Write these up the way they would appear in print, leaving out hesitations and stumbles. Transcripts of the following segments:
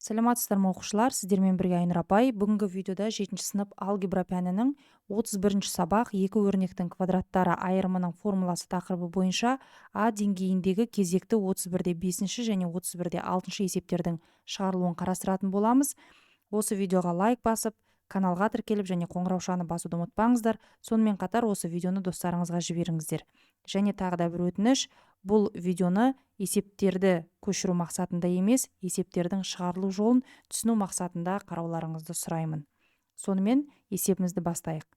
Саламатсыздар ма оқушылар, сіздермен бірге Айнұр апай. Бүгінгі видеода 7 сынып алгебра пәнінің 31 сабақ екі өрнектің квадраттары айырымының формуласы тақырыбы бойынша А деңгейіндегі кезекті 31-де 5 және 31-де 6 есептердің шығарылуын қарастыратын боламыз. Осы видеоға лайк басып, каналға тіркеліп және қоңыраушаны басуды ұмытпаңыздар. Сонымен қатар осы видеоны достарыңызға жіберіңіздер. Және тағы да бір өтініш, бұл видеоны есептерді көшіру мақсатында емес, есептердің шығарылу жолын түсіну мақсатында қарауларыңызды сұраймын. Сонымен есебімізді бастайық.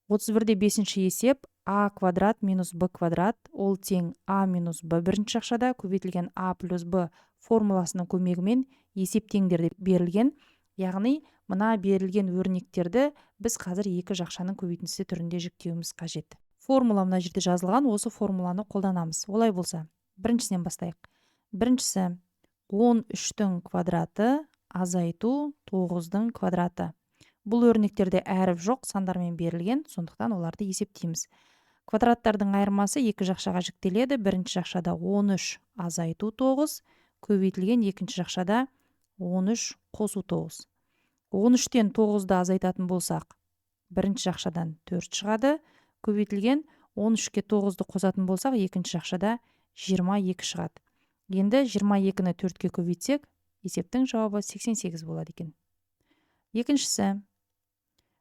31-де 5 есеп а квадрат минус б квадрат ол тең а минус б бірінші жақшада көбейтілген а плюс б формуласының көмегімен есеп теңдерде берілген. Яғни, мына берілген өрнектерді біз қазір екі жақшаның көбейтіндісі түрінде жіктеуіміз қажет. Формула мына жерде жазылған, осы формуланы қолданамыз. Олай болса, біріншісінен бастайық. Біріншісі 13-тің квадраты азайту 9-дың квадраты. Бұл өрнектерде әріп жоқ, сандармен берілген, сондықтан оларды есептейміз. Квадраттардың айырмасы екі жақшаға жіктеледі. Бірінші жақшада 13 азайту 9, көбейтілген екінші жақшада 13 қосу 9. 13-тен 9-ды азайтатын болсақ, бірінші жақшадан 4 шығады, көбейтілген 13-ке 9-ды қосатын болсақ, екінші жақшада 22 шығады. Енді 22-ні 4-ке көбейтсек, есептің жауабы 88 болады екен. Екіншісі,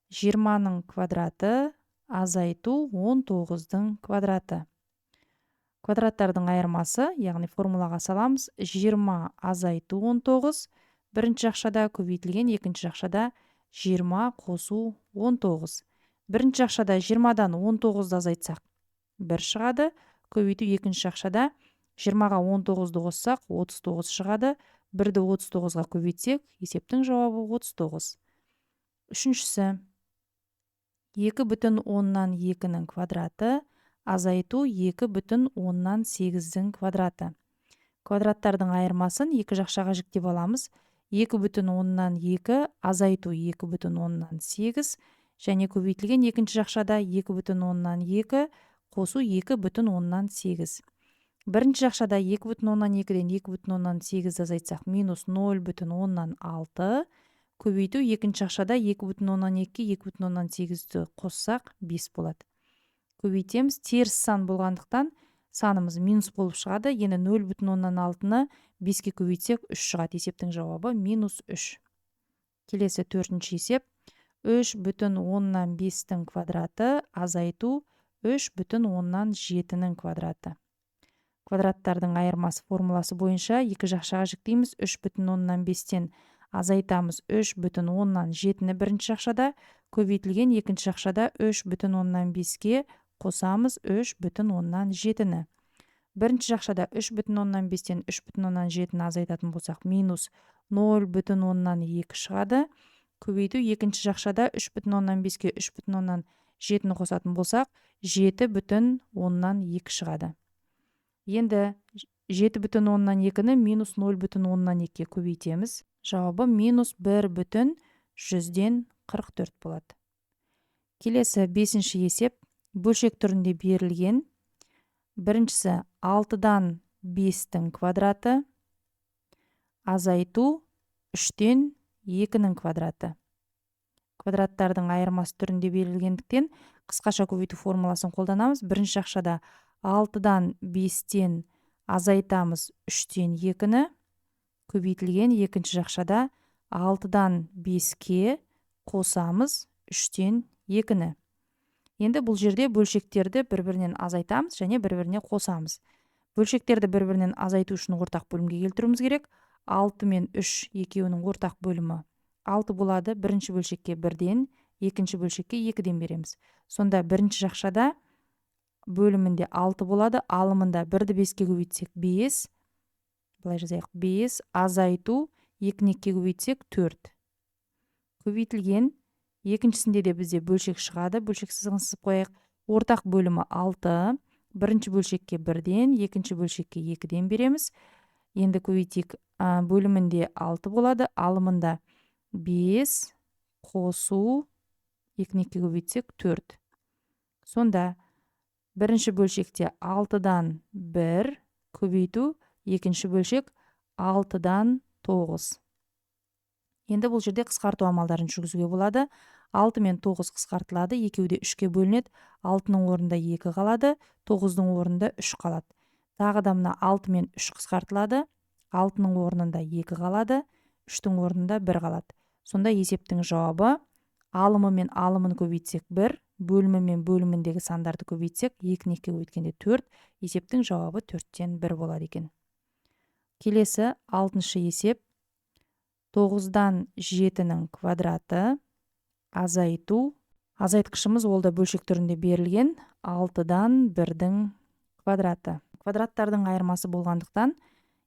20-ның квадраты азайту 19-дың квадраты. Квадраттардың айырмасы, яғни формулаға саламыз, 20 азайту 19, бірінші жақшада көбейтілген екінші жақшада 20 қосу 19. Бірінші жақшада 20-дан 19-ды азайтсақ, 1 шығады, көбейту екінші жақшада 20-ға 19-ды қоссақ, 39 шығады, 1-ді 39-ға көбейтсек, есептің жауабы 39. Үшіншісі, 2,2-ның квадраты азайту 2,8-дің квадраты. Квадраттардың айырмасын екі жақшаға жіктеп аламыз. 2,2 азайту 2,8 және көбейтілген екінші жақшада 2,2 қосу 2,8. Бірінші жақшада 2,2-ден 2,8 азайтсақ, минус 0,6, көбейту екінші жақшада 2,2-ге 2,8-ді қоссақ 5 болады. Көбейтеміз, теріс сан болғандықтан санымыз минус болып шығады. Енді 0,6-ны 5-ке көбейтсек 3 шығады. Есептің жауабы минус 3. Келесі төртінші есеп. 3,5-дің квадраты азайту 3,7-ның квадраты. Квадраттардың айырмасы формуласы бойынша екі жақшаға жіктейміз. 3,5-тен азайтамыз 3,7-ні бірінші жақшада, көбейтілген екінші жақшада 3,5-ге қосамыз 3,7-ні. Бірінші жақшада 3,5-тен 3,7-ні азайтатын болсақ, минус 0,2 шығады. Көбейту екінші жақшада 3,5-ге 3,7-ні қосатын болсақ, 7,2 шығады. Енді 7,2-ні минус 0,2-ге көбейтеміз. Жауабы минус 1,144 болады. Келесі 5-ші есеп. Бөлшек түрінде берілген. Біріншісі 6-дан 5-тің квадраты азайту 3-тен 2-нің квадраты. Квадраттардың айырмасы түрінде берілгендіктен қысқаша көбейту формуласын қолданамыз. Бірінші жақшада 6-дан 5-тен азайтамыз 3-тен 2-ні, көбейтілген екінші жақшада 6-дан 5-ке қосамыз 3-тен 2-ні. Енді бұл жерде бөлшектерді бір-бірінен азайтамыз және бір-біріне қосамыз. Бөлшектерді бір-бірінен азайту үшін ортақ бөлімге келтіруіміз керек. 6 мен 3 екеуінің ортақ бөлімі 6 болады. Бірінші бөлшекке 1-ден, екінші бөлшекке 2-ден береміз. Сонда бірінші жақшада бөлімінде 6 болады, алымында 1-ді 5-ке көбейтсек 5, былай жазайық, 5 азайту 2-ні 2-ге көбейтсек 4. Көбейтілген екіншісінде де бізде бөлшек шығады, бөлшек сызығын сызып қояйық. Ортақ бөлімі 6, бірінші бөлшекке 1-ден, екінші бөлшекке 2-ден береміз. Енді көбейтейік, бөлімінде 6 болады, алымында 5 қосу 2-ні 2-ге көбейтсек 4. Сонда бірінші бөлшекте 6-дан 1 көбейту, екінші бөлшек 6-дан 9. Енді бұл жерде қысқарту амалдарын жүргізуге болады. 6 мен 9 қысқартылады, екеуі де 3-ке бөлінеді. 6-ның орнында 2 қалады, 9-ның орнында 3 қалады. Тағы да мына 6 мен 3 қысқартылады. 6-ның орнында 2 қалады, 3-тің орнында 1 қалады. Сонда есептің жауабы алымы мен алымын көбейтсек 1, бөлімі мен бөліміндегі сандарды көбейтсек 2-ні 2-ге көбейткенде 4, есептің жауабы 4-тен 1 болады екен. Келесі 6-шы есеп. 9-дан 7-нің квадраты азайту. Азайтқышымыз ол да бөлшек түрінде берілген. 6-дан 1-дің квадраты. Квадраттардың айырмасы болғандықтан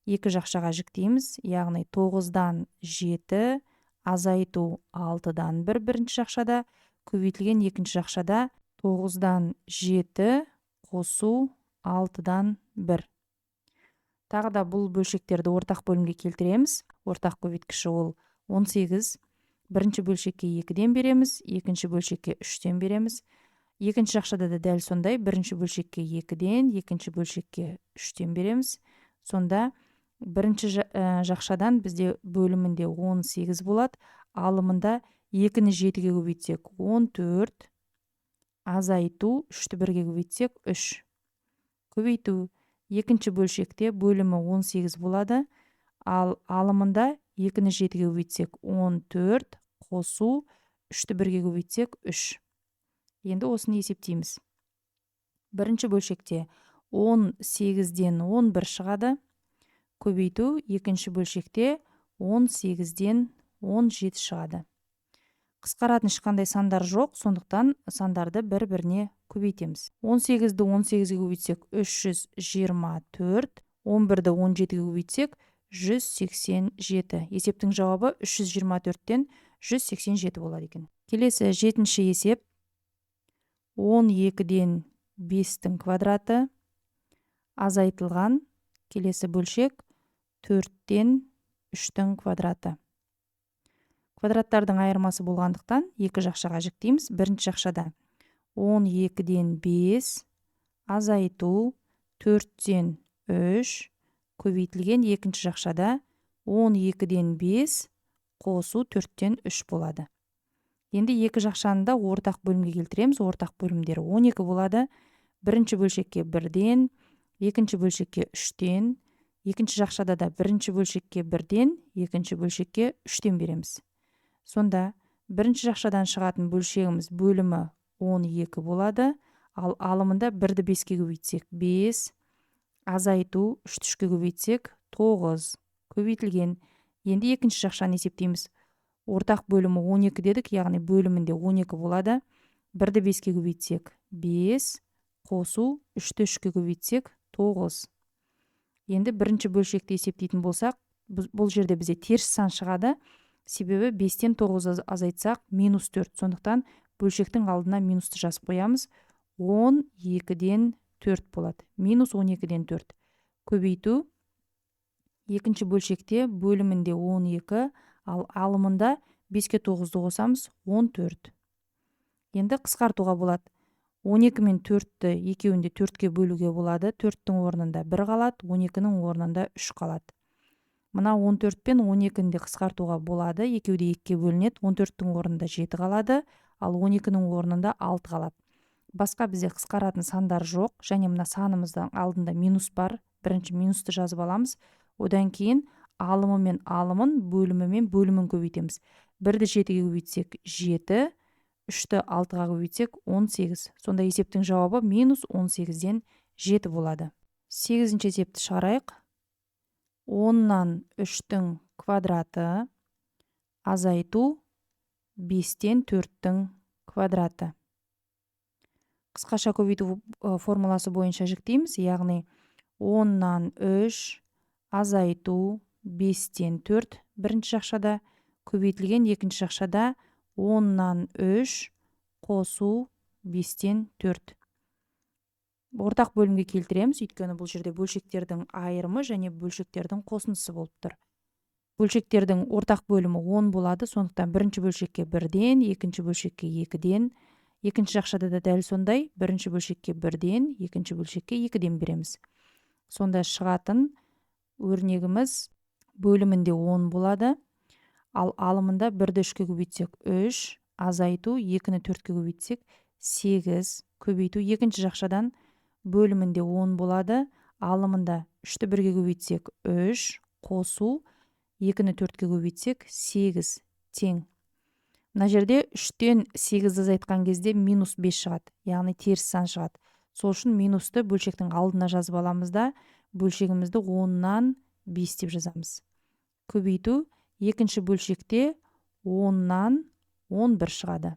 екі жақшаға жіктейміз. Яғни 9-дан 7 азайту 6-дан 1 бірінші жақшада, көбейтілген екінші жақшада 9-дан 7 қосу 6-дан 1. Тағы да бұл бөлшектерді ортақ бөлімге келтіреміз. Ортақ көбейткіші ол 18. Бірінші бөлшекке 2-ден береміз, екінші бөлшекке 3-тен береміз. Екінші жақшада да дәл сондай, бірінші бөлшекке 2-ден, екінші бөлшекке 3-тен береміз. Сонда бірінші жақшадан бізде бөлімінде 18 болады, алымында 2-ні 7-ге көбейтсек 14, азайту 3-ті 1-ге көбейтсек 3. Көбейту екінші бөлшекте бөлімі 18 болады, ал алымында 2-ні 7-ге көбейтсек 14, қосу 3-ті 1-ге көбейтсек 3. Енді осыны есептейміз. Бірінші бөлшекте 18-ден 11 шығады, көбейту екінші бөлшекте 18-ден 17 шығады. Қысқаратын ешқандай сандар жоқ, сондықтан сандарды бір-біріне көбейтеміз. 18-ді 18-ге көбейтсек 324, 11-ді 17-ге көбейтсек 187. Есептің жауабы 324-тен 187 болады екен. Келесі 7-ші есеп. 12-ден 5-тің квадраты азайтылған. Келесі бөлшек 4-тен 3-тің квадраты. Квадраттардың айырмасы болғандықтан екі жақшаға жіктейміз. Бірінші жақшада 12-ден 5 азайту 4-тен 3 көбейтілген, екінші жақшада 12-ден 5 қосу 4-тен 3 болады. Енді екі жақшаны да ортақ бөлімге келтіреміз. Ортақ бөлімдері 12 болады. Бірінші бөлшекке 1-ден, екінші бөлшекке 3-тен, екінші жақшада да бірінші бөлшекке 1-ден, екінші бөлшекке 3-тен береміз. Сонда бірінші жақшадан шығатын бөлшегіміз бөлімі 12 болады, ал алымында 1-ді 5-ке көбейтсек 5, азайту 3-ті 3-ке көбейтсек 9, көбейтілген. Енді екінші жақшаны есептейміз. Ортақ бөлімі 12 дедік, яғни бөлімінде 12 болады. 1-ді 5-ке көбейтсек 5, қосу 3-ті 3-ке көбейтсек 9. Енді бірінші бөлшекті есептейтін болсақ, бұл жерде бізде теріс сан шығады. Себебі 5-тен 9 азайтсақ минус 4. Сондықтан бөлшектің алдына минусты жазып қоямыз. 12-ден 4 болады. Минус 12-ден 4. Көбейту. Екінші бөлшекте бөлімінде 12, ал алымында 5-ке 9-ды қосамыз 14. Енді қысқартуға болады. 12 мен 4-ті екеуінде 4-ке бөлуге болады. 4-тің орнында 1 қалады, 12-нің орнында 3 қалады. Мына 14 пен 12-ді қысқартуға болады. Екеуде 2-ке бөлінеді. 14-тің орнында 7 қалады, ал 12-нің орнында 6 қалады. Басқа бізде қысқаратын сандар жоқ, және мына санымыздың алдында минус бар. Бірінші минусты жазып аламыз. Одан кейін алымы мен алымын, бөлімі мен бөлімін көбейтеміз. 1-ді 7-ге көбейтсек 7, 3-ті 6-ға көбейтсек 18. Сонда есептің жауабы минус 18-ден 7 болады. 8-ші есепті шығарайық. 10-нан 3-тің квадраты азайту 5-тен 4-тің квадраты. Қысқаша көбейту формуласы бойынша жіктейміз, яғни 10-нан 3 азайту 5-тен 4 бірінші жақшада, көбейтілген екінші жақшада 10-нан 3 қосу 5-тен 4. Ортақ бөлімге келтіреміз, өйткені бұл жерде бөлшектердің айырымы және бөлшектердің қосындысы болып тұр. Бөлшектердің ортақ бөлімі 10 болады, сондықтан бірінші бөлшекке 1-ден, екінші бөлшекке 2-ден, екінші жақшада да дәл сондай, бірінші бөлшекке 1-ден, екінші бөлшекке 2-ден береміз. Сонда шығатын өрнегіміз бөлімінде 10 болады, Ал алымында 1-ді 3-ке көбейтсек 3, азайту 2-ні 4-ке көбейтсек 8, көбейту екінші жақшадан бөлімінде 10 болады. Алымында 3-ті 1-ге көбейтсек 3, қосу 2-ні 4-ке көбейтсек 8 тең. Мына жерде 3-тен 8-ді азайтқан кезде минус 5 шығады, яғни теріс сан шығады. Сол үшін минусты бөлшектің алдына жазып аламыз да, бөлшегімізді 10-нан 5 деп жазамыз. Көбейту екінші бөлшекте 10-нан 11 шығады.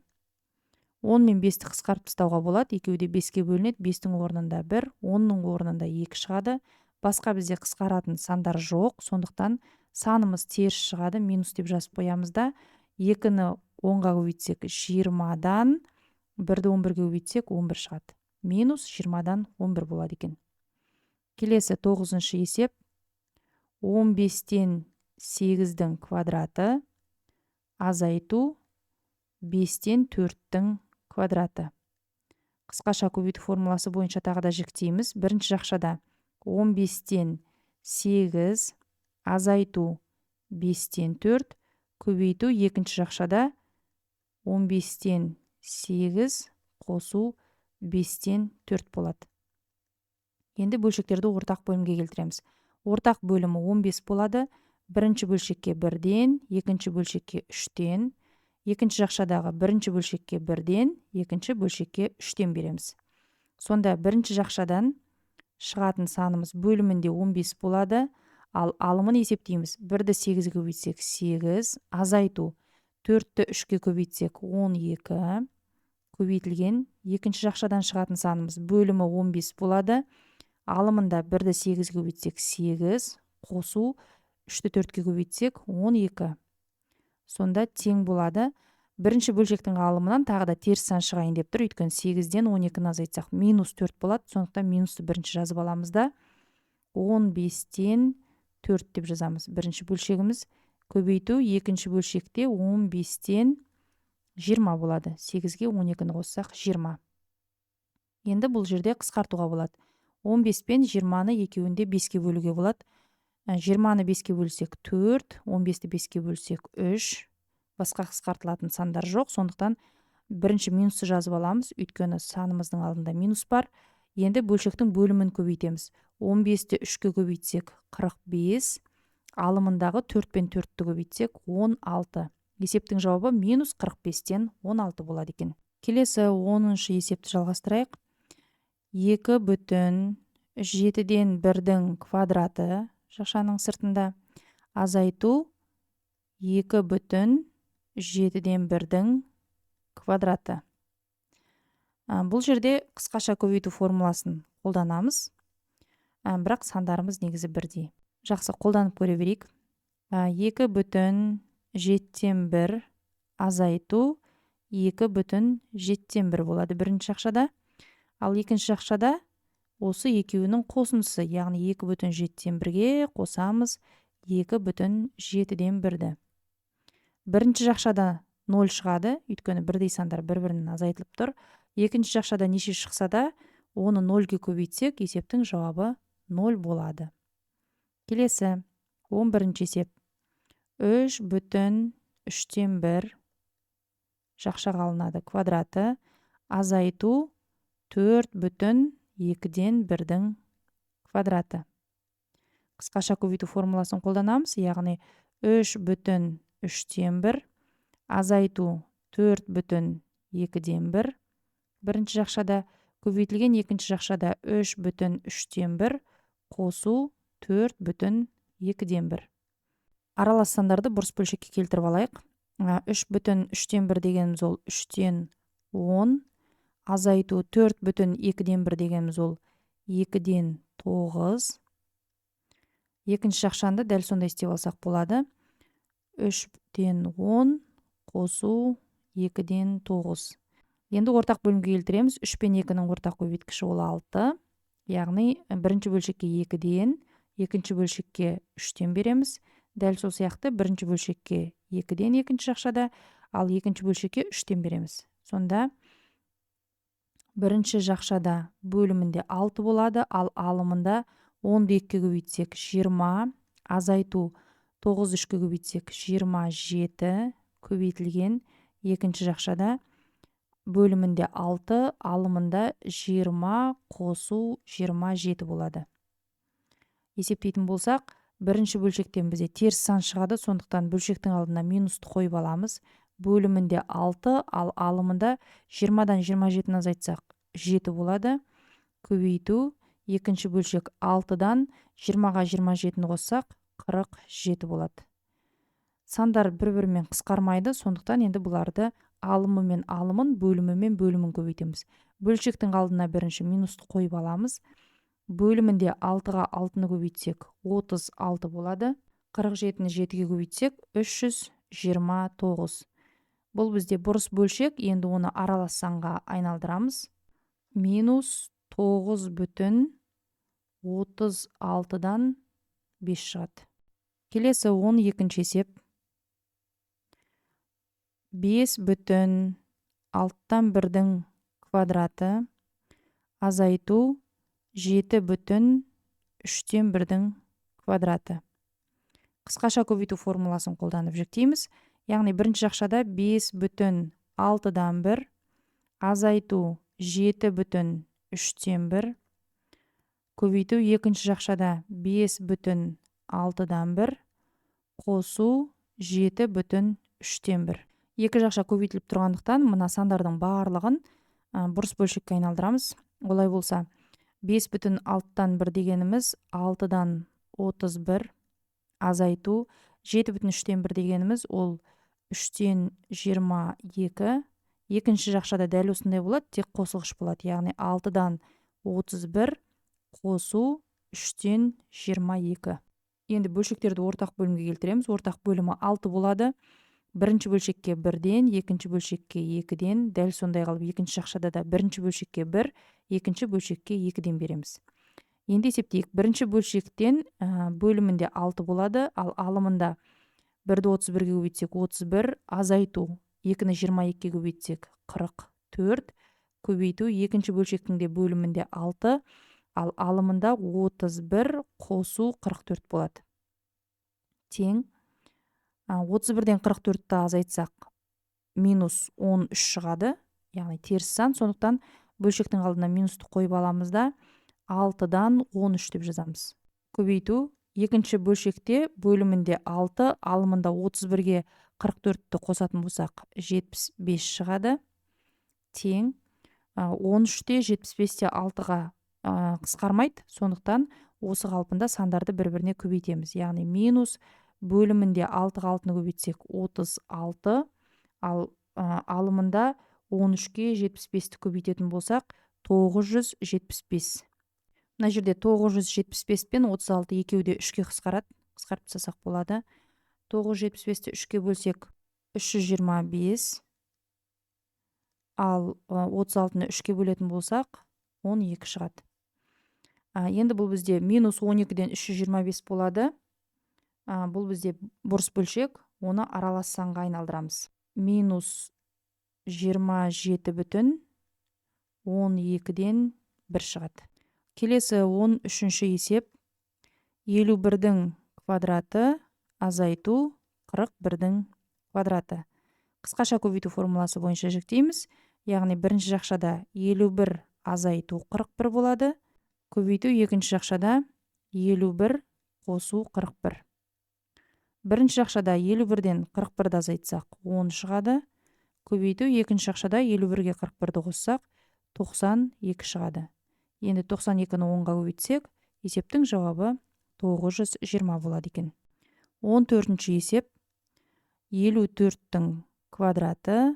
10 мен 5-ті қысқарып тастауға болады, екеуі де 5-ке бөлінеді, 5-тің орнында 1, 10-ның орнында 2 шығады. Басқа бізде қысқаратын сандар жоқ, сондықтан санымыз теріс шығады, минус деп жазып қоямыз да, 2-ні 10-ға көбейтсек 20-дан, 1-ді 11-ге көбейтсек 11 шығады. Минус 20-дан 11 болады екен. Келесі 9-шы есеп. 15-тен 8-дің квадраты азайту 5-тен 4-тің квадраты. Қысқаша көбейту формуласы бойынша тағы да жіктейміз. Бірінші жақшада 15-тен 8 азайту 5-тен 4, көбейту екінші жақшада 15-тен 8 қосу 5-тен 4 болады. Енді бөлшектерді ортақ бөлімге келтіреміз. Ортақ бөлімі 15 болады. Бірінші бөлшекке 1-ден, екінші бөлшекке 3-тен, екінші жақшадағы бірінші бөлшекке 1-ден, екінші бөлшекке 3-тен береміз. Сонда бірінші жақшадан шығатын санымыз бөлімінде 15 болады, ал алымын есептейміз. 1-ді 8-ге көбейтсек 8, азайту 4-ті 3-ке көбейтсек 12, көбейтілген екінші жақшадан шығатын санымыз бөлімі 15 болады. Алымында 1-ді 8-ге көбейтсек 8, қосу 3-ті 4-ке көбейтсек 12. Сонда тең болады. Бірінші бөлшектің алымынан тағы да теріс сан шығайын деп тұр. Өйткені 8-ден 12-ні азайтсақ минус 4 болады. Сондықтан минусты бірінші жазып аламыз да, 15-тен 4 деп жазамыз. Бірінші бөлшегіміз. Көбейту екінші бөлшекте 15-тен 20 болады. 8-ге 12-ні қоссақ 20. Енді бұл жерде қысқартуға болады. 15 пен 20-ны екеуінде 5-ке бөлуге болады. 20-ны 5-ке бөлсек 4, 15-ті 5-ке бөлсек 3. Басқа қысқартылатын сандар жоқ, сондықтан бірінші минусты жазып аламыз, өйткені санымыздың алдында минус бар. Енді бөлшектің бөлімін көбейтеміз. 15-ті 3-ке көбейтсек 45, алымындағы 4 пен 4-ті көбейтсек 16. Есептің жауабы минус 45-тен 16 болады екен. Келесі 10-шы есепті жалғастырайық. 2,7-ден 1-дің квадраты жақшаның сыртында, азайту 2,7-ден 1-дің квадраты. Бұл жерде қысқаша көбейту формуласын қолданамыз, бірақ сандарымыз негізі бірдей. Жақсы, қолданып көре берейік. 2,7-ден 1 азайту 2,7-ден 1 болады бірінші жақшада. Ал екінші жақшада осы екеуінің қосындысы, яғни 2,7-ден 1-ге қосамыз 2,7-ден 1-ді. Бірінші жақшада 0 шығады, өйткені бірдей сандар бір-бірінен азайтылып тұр. Екінші жақшада неше шықса да, оны 0-ге көбейтсек, есептің жауабы 0 болады. Келесі 11-ші есеп. 3,3-ден 1 жақшаға алынады квадраты, азайту 4,2-ден 1-дің квадраты. Қысқаша көбейту формуласын қолданамыз, яғни 3,3-ден 1, азайту 4,2-ден 1. Бірінші жақшада көбейтілген, екінші жақшада 3,3-ден 1, қосу 4,2-ден 1. Аралас сандарды бұрыс бөлшекке келтіріп алайық. 3,3-ден 1 дегеніміз ол 3-тен 10, азайту 4,2-ден 1 дегеніміз ол 2-ден 9. Екінші жақшанды дәл сондай істеп алсақ болады. 3-ден 10 қосу 2-ден 9. Енді ортақ бөлімге келтіреміз. 3 пен 2-ның ортақ көбейткіші ол 6. Яғни бірінші бөлшекке 2-ден, екінші бөлшекке 3-тен береміз. Дәл сол сияқты бірінші бөлшекке 2-ден екінші жақшада, ал екінші бөлшекке 3-тен береміз. Сонда бірінші жақшада бөлімінде 6 болады, ал алымында 10-ды 2-ге көбейтсек 20, азайту 9 3-ке көбейтсек 27 көбейтілген екінші жақшада бөлімінде 6, алымында 20 қосу 27 болады. Есептейтін болсақ, бірінші бөлшектен бізде теріс сан шығады, сондықтан бөлшектің алдына минусты қойып аламыз. Бөлімінде 6, ал алымында 20-дан 27-ні азайтсақ 7 болады. Көбейту, екінші бөлшек 6-дан 20-ға 27-ні қоссақ 47 болады. Сандар бір-бірімен қысқармайды, сондықтан енді бұларды алымы мен алымын, бөлімі мен бөлімін көбейтеміз. Бөлшектің алдына бірінші минусты қойып аламыз. Бөлімінде 6-ға 6-ны көбейтсек 36 болады. 47-ні 7-ге көбейтсек 329. Бұл бізде бұрыс бөлшек, енді оны аралас санға айналдырамыз. Минус 9,36-дан 5 шығады. Келесі 12-ші есеп. 5,6-тан 1-дің квадраты азайту 7,3-тен 1-дің квадраты. Қысқаша көбейту формуласын қолданып жүктейміз. Яғни бірінші жақшада 5,6-дан 1 азайту 7,3-тен 1 көбейту екінші жақшада 5,6-дан 1 қосу 7,3-тен 1. Екі жақша көбейтіліп тұрғандықтан мына сандардың барлығын бұрыс бөлшекке айналдырамыз. Олай болса 5,6-тан 1 дегеніміз 6-дан 31 азайту 7,3-тен 1 дегеніміз ол 3-тен 22. Екінші жақшада дәл осындай болады, тек қосылғыш болады. Яғни 6-дан 31 қосу 3-тен 22. Енді бөлшектерді ортақ бөлімге келтіреміз. Ортақ бөлімі 6 болады. Бірінші бөлшекке 1-ден, екінші бөлшекке 2-ден, дәл сондай қалып екінші жақшада да бірінші бөлшекке 1, екінші бөлшекке 2-ден береміз. Енді есептейік. Бірінші бөлшектен бөлімінде 6 болады, ал алымында 1-ді 31-ге көбейтсек 31, азайту 2-ні 22-ге көбейтсек 44, көбейту екінші бөлшектің де бөлімінде 6, ал алымында 31 қосу 44 болады. Тең 31-ден 44-ті азайтсақ минус 13 шығады, яғни теріс сан, сондықтан бөлшектің алдына минусты қойып аламыз да 6-дан 13 деп жазамыз. Көбейту екінші бөлшекте бөлімінде 6, алымында 31-ге 44-ті қосатын болсақ 75 шығады. Тең 13-те 75-те 6-ға қысқармайды, сондықтан осы қалпында сандарды бір-біріне көбейтеміз. Яғни минус бөлімінде 6-ға 6-ны көбейтсек 36, ал алымында 13-ке 75-ті көбейтетін болсақ 975. Мына жерде 975 пен 36 екеуі де 3-ке қысқарады. Қысқарып тастасақ болады. 975-ті 3-ке бөлсек 325, ал 36-ны 3-ке бөлетін болсақ 12 шығады. Енді бұл бізде минус 12-ден 325 болады. Бұл бізде бұрыс бөлшек, оны аралас санға айналдырамыз. Минус 27,12-ден 1 шығады. Келесі 13-ші есеп. 51-дің квадраты азайту 41-дің квадраты. Қысқаша көбейту формуласы бойынша жүктейміз. Яғни бірінші жақшада 51 азайту 41 болады. Көбейту екінші жақшада 51 қосу 41. Бірінші жақшада 51-ден 41-ді азайтсақ 10 шығады. Көбейту екінші жақшада 51-ге 41-ді қоссақ 92 шығады. Енді 92-ні 10-ға көбейтсек, есептің жауабы 920 болады екен. 14-ші есеп. 54-тің квадраты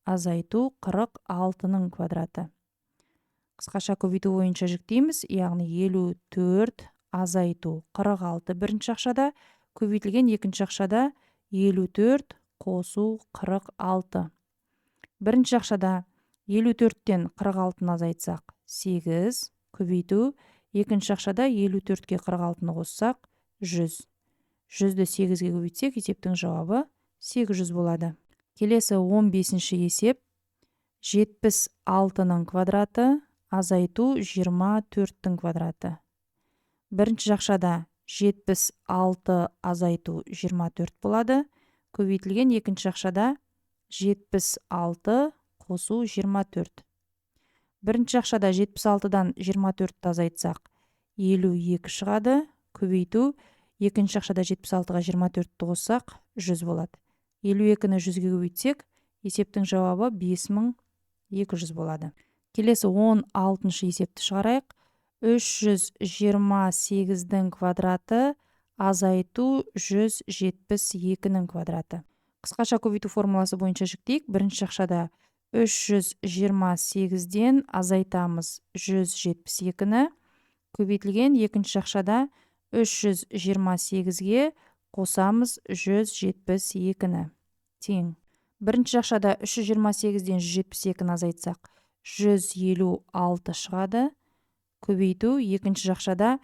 азайту 46-ның квадраты. Қысқаша көбейту бойынша жүктейміз, яғни 54 азайту 46 бірінші жақшада, көбейтілген екінші жақшада 54 қосу 46. Бірінші жақшада 54-тен 46-ны азайтсақ 8, көбейту екінші жақшада 54-ке 46-ны қоссақ 100. 100-ді 8-ге көбейтсек, есептің жауабы 800 болады. Келесі 15-ші есеп. 76-ның квадраты азайту 24-тің квадраты. Бірінші жақшада 76 азайту 24 болады. Көбейтілген екінші жақшада 76 қосу 24. Бірінші жақшада 76-дан 24-ті азайтсақ 52 шығады. Көбейту екінші жақшада 76-ға 24-ті қоссақ 100 болады. 52-ні 100-ге көбейтсек, есептің жауабы 5200 болады. Келесі 16-шы есепті шығарайық. 328-дің квадраты азайту 172-нің квадраты. Қысқаша көбейту формуласы бойынша жіктейік. Бірінші жақшада 328-ден азайтамыз 172-ні. Көбейтілген екінші жақшада 328-ге қосамыз 172-ні. Тең. Бірінші жақшада 328-ден 172-ні азайтсақ 156 шығады. Көбейту екінші жақшада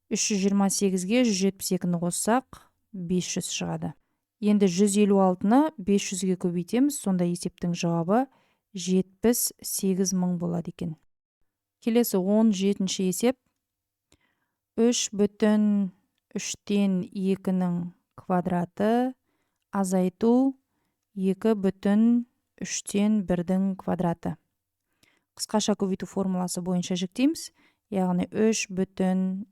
328-ге 172-ні қоссақ 500 шығады. Енді 156-ны 500-ге көбейтеміз, сонда есептің жауабы 78 мың болады екен. Келесі 17-ші есеп. 3/3-2-нің квадраты азайту 2/3-1-дің квадраты. Қысқаша көбейту формуласы бойынша жіктейміз. Яғни 3/3-2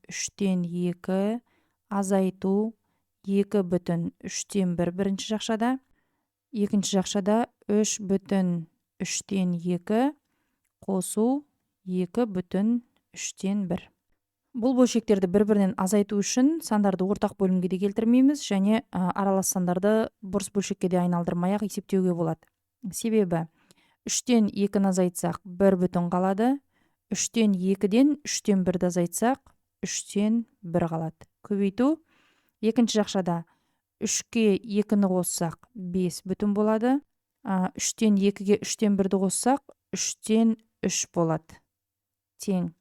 азайту 2/3-1 бірінші жақшада. Екінші жақшада 3/3-2 қосу 2/3-1. Бұл бөлшектерді бір-бірінен азайту үшін сандарды ортақ бөлімге де келтірмейміз және аралас сандарды бұрыс бөлшекке де айналдырмай-ақ есептеуге болады. Себебі 3-тен 2-ні азайтсақ 1 қалады. 3-тен 2-ден 3-тен 1-ді азайтсақ 3-тен 1 қалады. Көбейту екінші жақшада 3-ке 2-ні қоссақ 5 болады. 3-тен 2-ге 3-тен 1-ді қоссақ 3-тен 3 болады. Тең.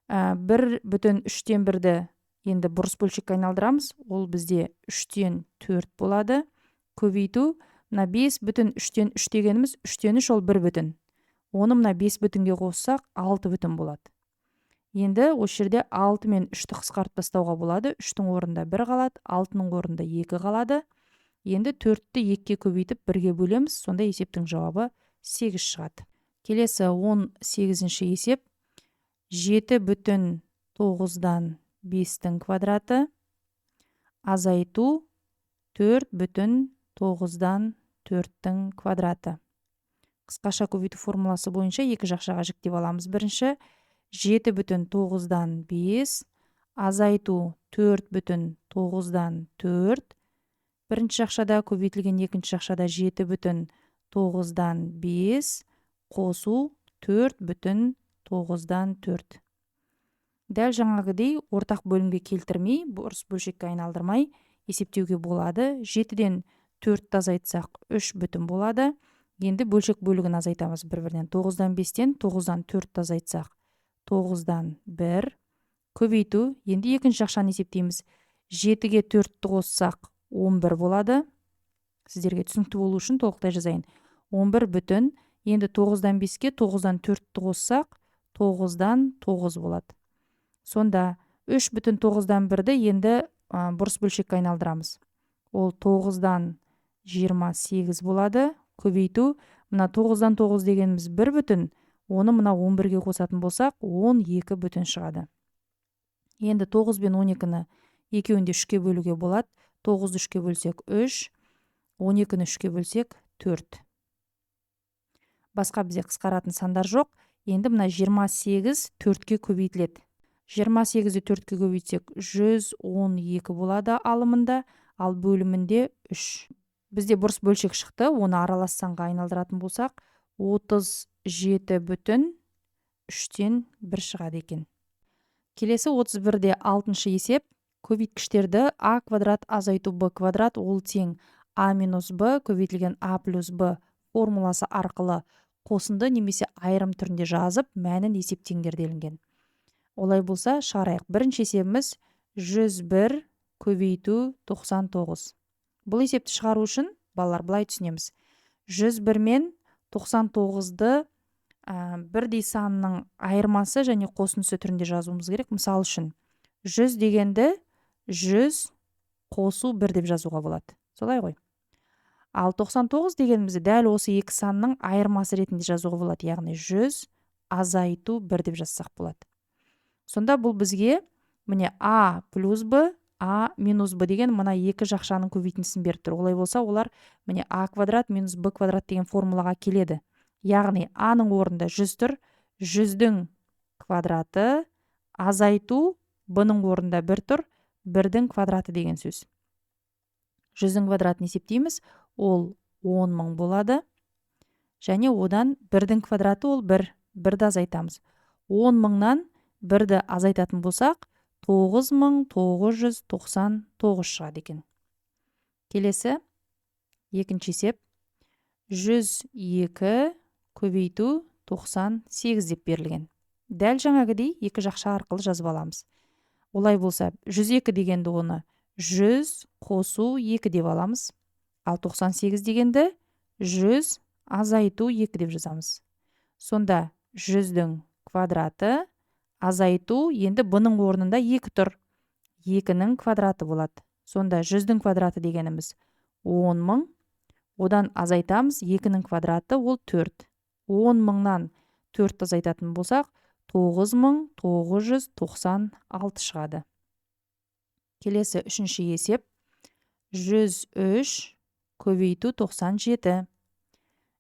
1/3-тен 1-ді енді бұрыс бөлшекке айналдырамыз. Ол бізде 3-тен 4 болады. Көбейту мына 5/3-тен 3 дегеніміз 3-тен 3 ол 1 Оны мына 5-ге қоссақ 6 болады. Енді осы жерде 6 мен 3-ті қысқартып тастауға болады. 3-тің орнында 1 қалады, 6-ның орнында 2 қалады. Енді 4-ті 2-ге көбейтіп 1-ге бөлеміз, сонда есептің жауабы 8 шығады. Келесі 18-ші есеп. 7/9-дан 5-дің квадраты азайту 4/9-дан 4-дің квадраты. Қысқаша көбейту формуласы бойынша екі жақшаға жіктеп аламыз. Бірінші 7/9-дан 5 азайту 4/9-дан 4. Бірінші жақшада көбейтілген екінші жақшада 7/9-дан 5 қосу 4/9-дан 4. Дәл жаңағыдей ортақ бөлімге келтірмей, бұрыс бөлшекке айналдырмай есептеуге болады. 7-ден 4-ті азайтсақ 3 болады. Енді бөлшек бөлігін азайтамыз бір-бірінен. 9-дан 5-тен 9-дан 4-ті азайтсақ 9-дан 1. Көбейту. Енді екінші жақшаны есептейміз. 7-ге 4-ті қоссақ 11 болады. Сіздерге түсінікті болу үшін толықтай жазайын. 11 Енді 9-дан 5-ке 9-дан 4-ті қоссақ 9-дан 9 болады. Сонда 3/9-дан 1-ді енді бұрыс бөлшекке айналдырамыз. Ол 9-дан 28 болады. Көбейту. Мына 9-дан 9 дегеніміз 1 Оны мына 11-ге қосатын болсақ 12 шығады. Енді 9 бен 12-ні екеуінде 3-ке бөлуге болады. 9-ды 3-ке бөлсек 3, 12-ні 3-ке бөлсек 4. Басқа бізде қысқаратын сандар жоқ. Енді мына 28 4-ке көбейтіледі. 28-ді 4-ке көбейтсек 112 болады алымында, ал бөлімінде 3. Бізде бұрыс бөлшек шықты, оны аралас санға айналдыратын болсақ 37/3-тен 1 шығады екен. Келесі 31-де 6-шы есеп. Көбейткіштерді а квадрат азайту б квадрат ол тең а минус б көбейтілген а плюс б формуласы арқылы қосынды немесе айырым түрінде жазып, мәнін есептеңдер делінген. Олай болса, шығарайық. Бірінші есебіміз 101 көбейту 99. Бұл есепті шығару үшін, балалар, былай түсінеміз. 101 мен 99-ды бірдей санның айырмасы және қосындысы түрінде жазуымыз керек. Мысал үшін, 100 дегенді 100 қосу 1 деп жазуға болады. Солай ғой. Ал 99 дегенімізді дәл осы екі санның айырмасы ретінде жазуға болады. Яғни 100 азайту 1 деп жазсақ болады. Сонда бұл бізге міне А плюс Б, А минус Б деген мына екі жақшаның көбейтіндісін беріп тұр. Олай болса, олар міне А квадрат минус Б квадрат деген формулаға келеді. Яғни Аның орнында 100 тұр, 100-дің квадраты азайту Б-ның орнында 1 тұр, 1-дің квадраты деген сөз. 100-дің квадратын есептейміз, ол 10.000 болады. Және одан 1-дің квадраты ол 1, 1-ді азайтамыз. 10.000-нан 1-ді азайтатын болсақ, 9999 шығады екен. Келесі, екінші есеп, 102 көбейту 98 деп берілген. Дәл жаңағыдей екі жақша арқылы жазып аламыз. Олай болса, 102 дегенді оны 100 қосу 2 деп аламыз. Ал 98 дегенді 100 азайту 2 деп жазамыз. Сонда 100-дің квадраты азайту енді Б-ның орнында 2 тұр. 2-нің квадраты болады. Сонда 100-дің квадраты дегеніміз 10.000. Одан азайтамыз, 2-нің квадраты ол 4. 10.000-нан 4 азайтатын болсақ, 9996 шығады. Келесі үшінші есеп. 103 көбейту 97.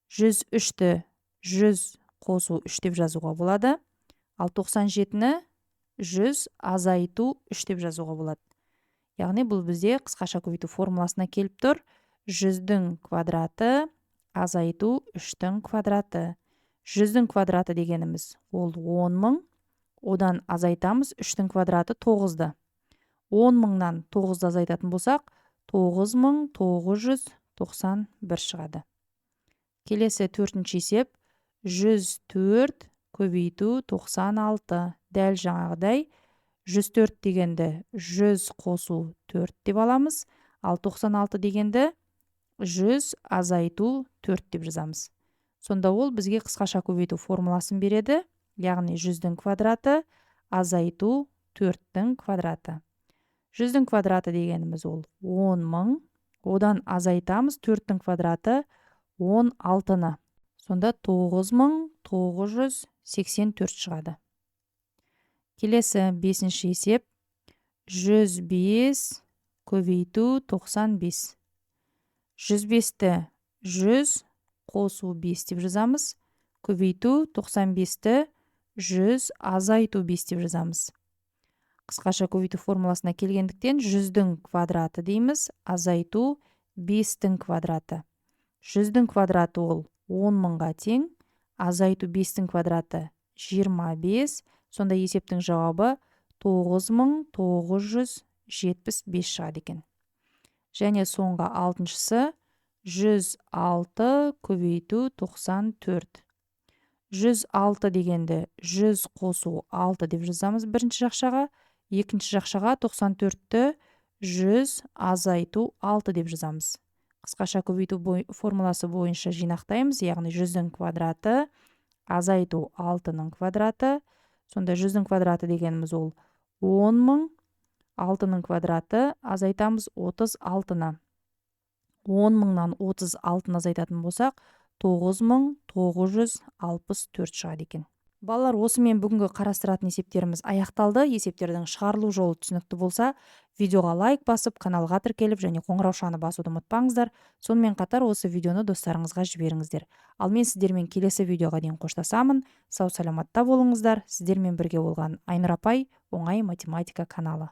103-ті 100 қосу 3 деп жазуға болады. Ал 97-ні 100 азайту 3 деп жазуға болады. Яғни бұл бізде қысқаша көбейту формуласына келіп тұр. 100-дің квадраты азайту 3-дің квадраты. 100-дің квадраты дегеніміз ол 10.000. Одан азайтамыз, 3-дің квадраты 9-ды. 10.000-нан 9-ды азайтатын болсақ, 9991 шығады. Келесі төртінші есеп. 104 көбейту 96. Дәл жаңағыдай 104 дегенді 100 қосу 4 деп аламыз. Ал 96 дегенді 100 азайту 4 деп жазамыз. Сонда ол бізге қысқаша көбейту формуласын береді. Яғни 100-дің квадраты азайту 4-дің квадраты. 100-дің квадраты дегеніміз ол 10.000. Одан азайтамыз, 4-дің квадраты 16-ны. Сонда 9984 шығады. Келесі 5-ші есеп. 105 көбейту 95. 105-ті 100 қосу 5 деп жазамыз. Көбейту 95-ті 100 азайту 5 деп жазамыз. Қысқаша көбейту формуласына келгендіктен 100-дің квадраты дейміз, азайту 5-дің квадраты. 100-дің квадраты ол 10.000-ға тең, азайту 5-дің квадраты 25, сонда есептің жауабы 9975 шығады екен. Және соңғы 6-шысы 106 көбейту 94. 106 дегенді 100 қосу 6 деп жазамыз бірінші жақшаға, екінші жақшаға 94-ті 100 азайту 6 деп жазамыз. Қысқаша көбейту формуласы бойынша жинақтаймыз, яғни 100-дің квадраты азайту 6-ның квадраты. Сонда 100-дің квадраты дегеніміз ол 10.000, 6-ның квадраты азайтамыз 36-ны. 10.000-нан 36-ны азайтатын болсақ, 9964 шығады екен. Балалар, осымен бүгінгі қарастыратын есептеріміз аяқталды. Есептердің шығарылу жолы түсінікті болса, видеоға лайк басып, каналға тіркеліп және қоңыраушаны басуды ұмытпаңыздар. Сонымен қатар осы видеоны достарыңызға жіберіңіздер. Ал мен сіздермен келесі видеоға дейін қоштасамын. Сау саламатта болыңыздар. Сіздермен бірге болған Айнұр апай, оңай математика каналы.